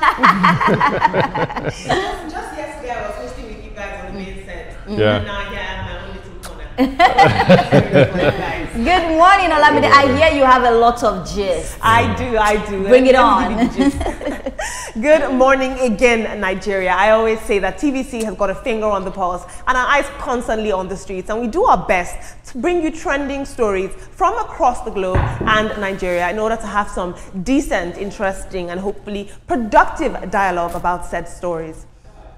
Just yesterday, I was hosting with you guys on the main set. Yeah. And now here I am, my own little corner. Good morning, Olamide. I hear you have a lot of gist. I do. Bring it on. Good morning again, Nigeria. I always say that TVC has got a finger on the pulse and our eyes constantly on the streets, and we do our best to bring you trending stories from across the globe and Nigeria in order to have some decent, interesting, and hopefully productive dialogue about said stories.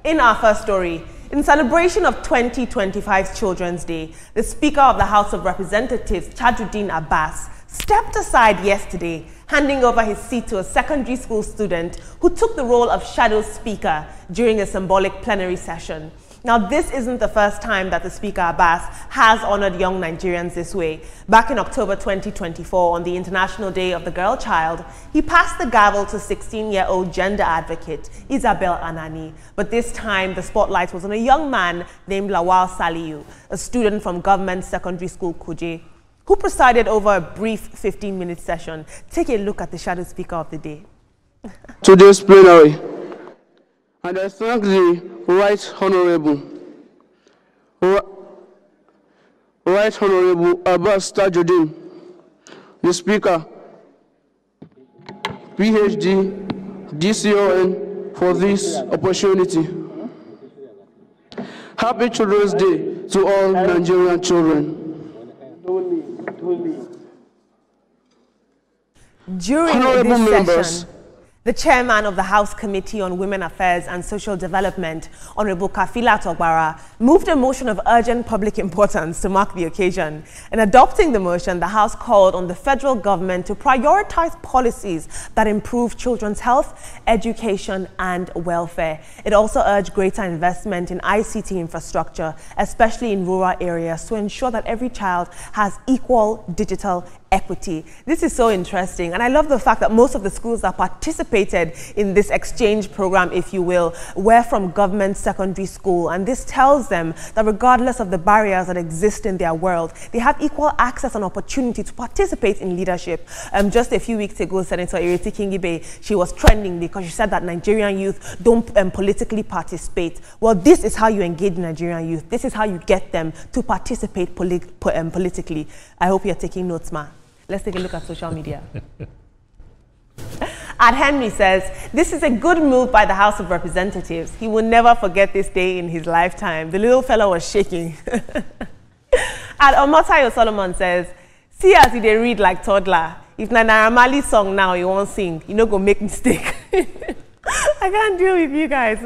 In our first story, in celebration of 2025's Children's Day, the Speaker of the House of Representatives, Tajuddin Abbas, stepped aside yesterday, handing over his seat to a secondary school student who took the role of shadow speaker during a symbolic plenary session. Now, this isn't the first time that the Speaker Abbas has honored young Nigerians this way. Back in October 2024, on the International Day of the Girl Child, he passed the gavel to 16-year-old gender advocate Isabel Anani. But this time, the spotlight was on a young man named Lawal Saliu, a student from Government Secondary School Kuje, who presided over a brief 15-minute session. Take a look at the shadow speaker of the day. Today's plenary, and I thank the Right Honorable Abbas Tajuddin, the Speaker, PhD, DCON, for this opportunity. Happy Children's Day to all Nigerian children. During this session, the chairman of the House Committee on Women Affairs and Social Development, Honorable Kafila Togbara, moved a motion of urgent public importance to mark the occasion. In adopting the motion, the House called on the federal government to prioritize policies that improve children's health, education, and welfare. It also urged greater investment in ICT infrastructure, especially in rural areas, to ensure that every child has equal digital equity. This is so interesting, and I love the fact that most of the schools that participated in this exchange program, if you will, were from government secondary school, and this tells them that regardless of the barriers that exist in their world, they have equal access and opportunity to participate in leadership. Just a few weeks ago, Senator Ireti Kingibe, she was trending because she said that Nigerian youth don't politically participate. Well, this is how you engage Nigerian youth. This is how you get them to participate politically. I hope you're taking notes, ma. Let's take a look at social media. Ad Henry says, this is a good move by the House of Representatives. He will never forget this day in his lifetime. The little fellow was shaking. Ad Omotayo Solomon says, see as they read like toddler. If Naira Marley song now you won't sing, you know go make mistake. I can't deal with you guys.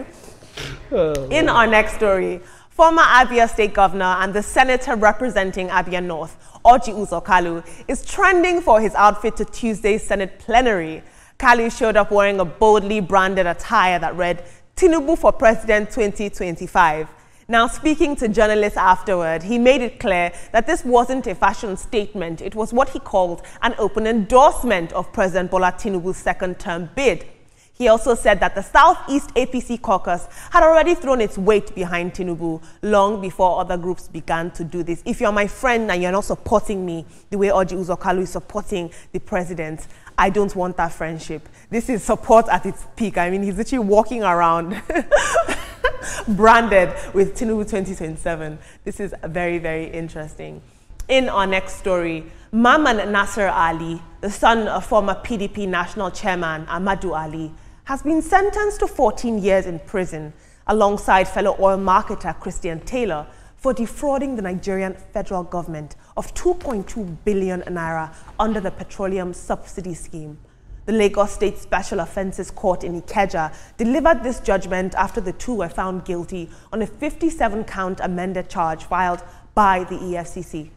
In our next story, former Abia State Governor and the Senator representing Abia North, Orji Uzor Kalu, is trending for his outfit to Tuesday's Senate plenary. Kalu showed up wearing a boldly branded attire that read, Tinubu for President 2025. Now, speaking to journalists afterward, he made it clear that this wasn't a fashion statement. It was what he called an open endorsement of President Bola Tinubu's second-term bid. He also said that the Southeast APC caucus had already thrown its weight behind Tinubu long before other groups began to do this. If you're my friend and you're not supporting me the way Orji Uzor Kalu is supporting the president, I don't want that friendship. This is support at its peak. I mean, he's literally walking around branded with Tinubu 2027. This is very, very interesting. In our next story, Maman Nasser Ali, the son of former PDP national chairman Ahmadu Ali, has been sentenced to 14 years in prison alongside fellow oil marketer Christian Taylor for defrauding the Nigerian federal government of 2.2 billion naira under the petroleum subsidy scheme. The Lagos State Special Offences Court in Ikeja delivered this judgment after the two were found guilty on a 57-count amended charge filed by the EFCC.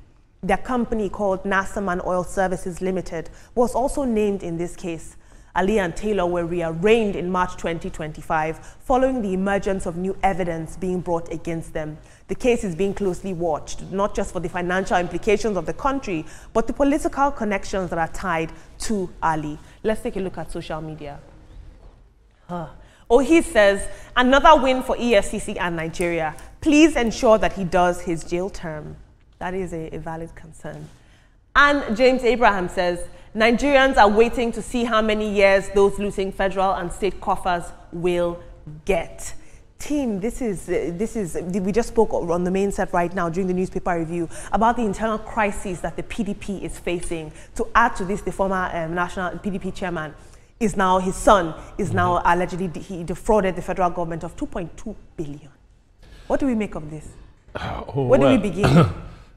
Their company, called Nasserman Oil Services Limited, was also named in this case. Ali and Taylor were rearraigned in March 2025 following the emergence of new evidence being brought against them. The case is being closely watched, not just for the financial implications of the country, but the political connections that are tied to Ali. Let's take a look at social media. He says, another win for EFCC and Nigeria. Please ensure that he does his jail term. That is a valid concern. And James Abraham says, Nigerians are waiting to see how many years those losing federal and state coffers will get. Team, this is we just spoke on the main set right now during the newspaper review about the internal crises that the PDP is facing. To add to this, the former national PDP chairman is now, his son is now allegedly, he defrauded the federal government of 2.2 billion. What do we make of this? Where do we begin?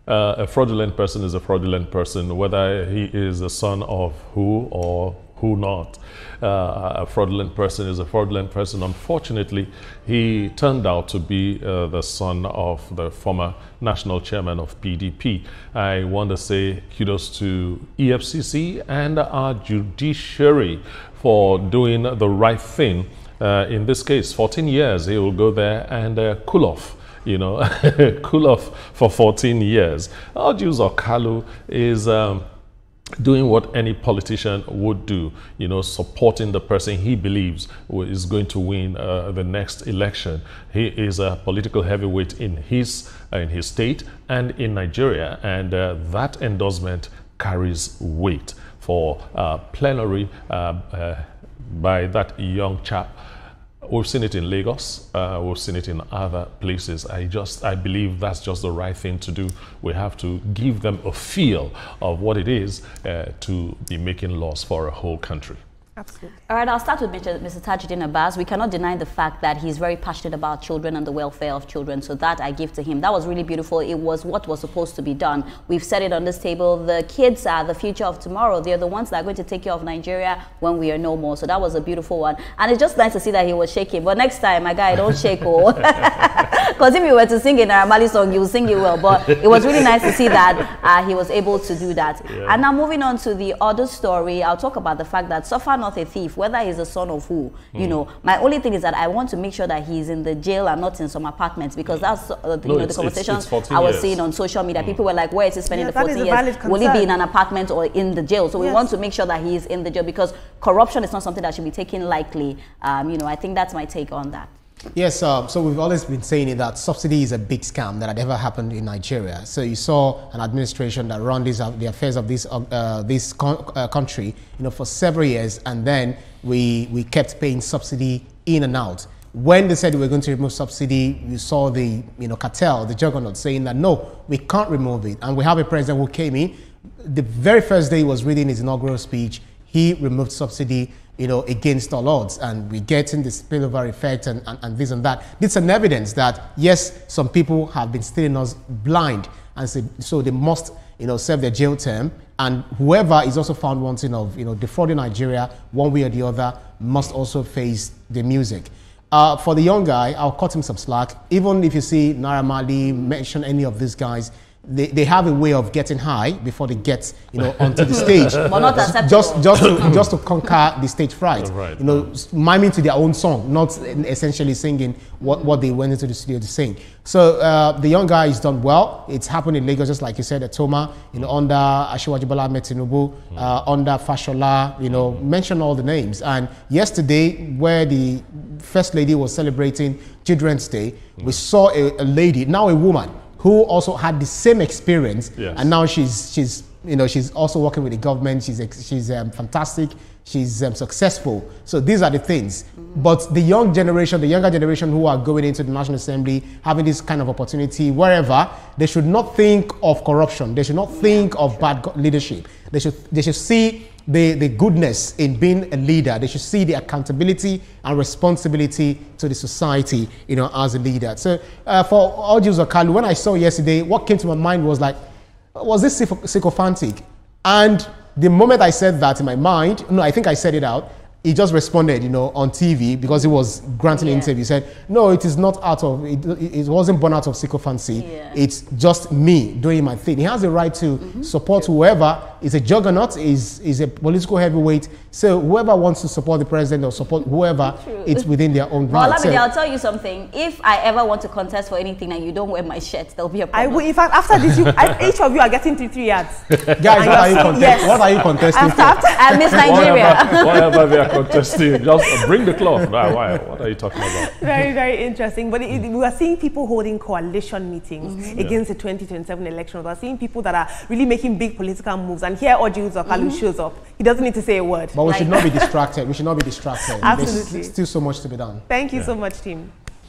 A fraudulent person is a fraudulent person, whether he is the son of who or who not. A fraudulent person is a fraudulent person. Unfortunately, he turned out to be the son of the former national chairman of PDP. I want to say kudos to EFCC and our judiciary for doing the right thing. In this case, 14 years, he will go there and cool off. You know, cool off for 14 years. Orji Uzor Kalu is doing what any politician would do, you know, supporting the person he believes is going to win the next election. He is a political heavyweight in his state and in Nigeria, and that endorsement carries weight for plenary by that young chap. We've seen it in Lagos, we've seen it in other places. I believe that's just the right thing to do. We have to give them a feel of what it is to be making laws for a whole country. Absolutely. All right, I'll start with Mr. Tajuddin Abbas. We cannot deny the fact that he's very passionate about children and the welfare of children, so that I give to him. That was really beautiful. It was what was supposed to be done. We've said it on this table. The kids are the future of tomorrow. They're the ones that are going to take care of Nigeria when we are no more. So that was a beautiful one. And it's just nice to see that he was shaking. But next time, my guy, don't shake. Because if you were to sing a Naramali song, you would sing it well. But it was really nice to see that he was able to do that. Yeah. And now moving on to the other story, I'll talk about the fact that Suffer Not a Thief, whether he's the son of who, you know, my only thing is that I want to make sure that he's in the jail and not in some apartments, because that's the conversations I was seeing on social media. People were like, where is he spending the 14 years? Will he be in an apartment or in the jail? So we want to make sure that he's in the jail, because corruption is not something that should be taken lightly. You know, I think that's my take on that. Yes, so we've always been saying that subsidy is a big scam that had ever happened in Nigeria. So you saw an administration that run the affairs of this country, you know, for several years, and then we kept paying subsidy in and out. When they said we were going to remove subsidy, you saw the cartel, the juggernaut, saying that no, we can't remove it. And we have a president who came in the very first day he was reading his inaugural speech. He removed subsidy, you know, against all odds, and we're getting the spillover effect and this and that. This is an evidence that, yes, some people have been steering us blind, and so they must, you know, serve their jail term, and whoever is also found wanting of, you know, defrauding Nigeria one way or the other must also face the music. For the young guy, I'll cut him some slack. Even if you see Naira Marley mention any of these guys, they have a way of getting high before they get, you know, onto the stage. But not acceptable. just to conquer the stage fright. Right. You know, miming to their own song, not essentially singing what they went into the studio to sing. So the young guy has done well. It's happened in Lagos, just like you said, at Toma, you know, under Asiwaju Bola Ahmed Tinubu, under Fashola, you know, mention all the names. And yesterday, where the First Lady was celebrating Children's Day, we saw a lady, now a woman, who also had the same experience, yes. And now she's also working with the government. She's fantastic. She's successful. So these are the things. But the younger generation who are going into the National Assembly, having this kind of opportunity wherever, they should not think of corruption. They should not think of bad leadership. They should see the goodness in being a leader. They should see the accountability and responsibility to the society, you know, as a leader. So for Orji Uzor Kalu, when I saw yesterday, what came to my mind was like, was this sycophantic? And the moment I said that in my mind, no, I think I said it out, he just responded, you know, on TV, because he was granting an interview. He said, no, it is not out of, it wasn't born out of sycophancy. Yeah. It's just me doing my thing. He has the right to support whoever is a juggernaut, is a political heavyweight. So whoever wants to support the president or support whoever, it's within their own right. Well, Olamide, I'll tell you something. If I ever want to contest for anything and you don't wear my shirt, there'll be a problem. In fact, after this, each of you are getting 3 yards. Guys, what are you contesting for? I miss Nigeria. Whatever they are contesting. Just bring the cloth. Why? What are you talking about? Very, very interesting. But we are seeing people holding coalition meetings against the 2027 election. We are seeing people that are really making big political moves. And here Orji Uzor Kalu shows up. He doesn't need to say a word. But we should not be distracted. We should not be distracted. Absolutely. There's still so much to be done. Thank you so much, team.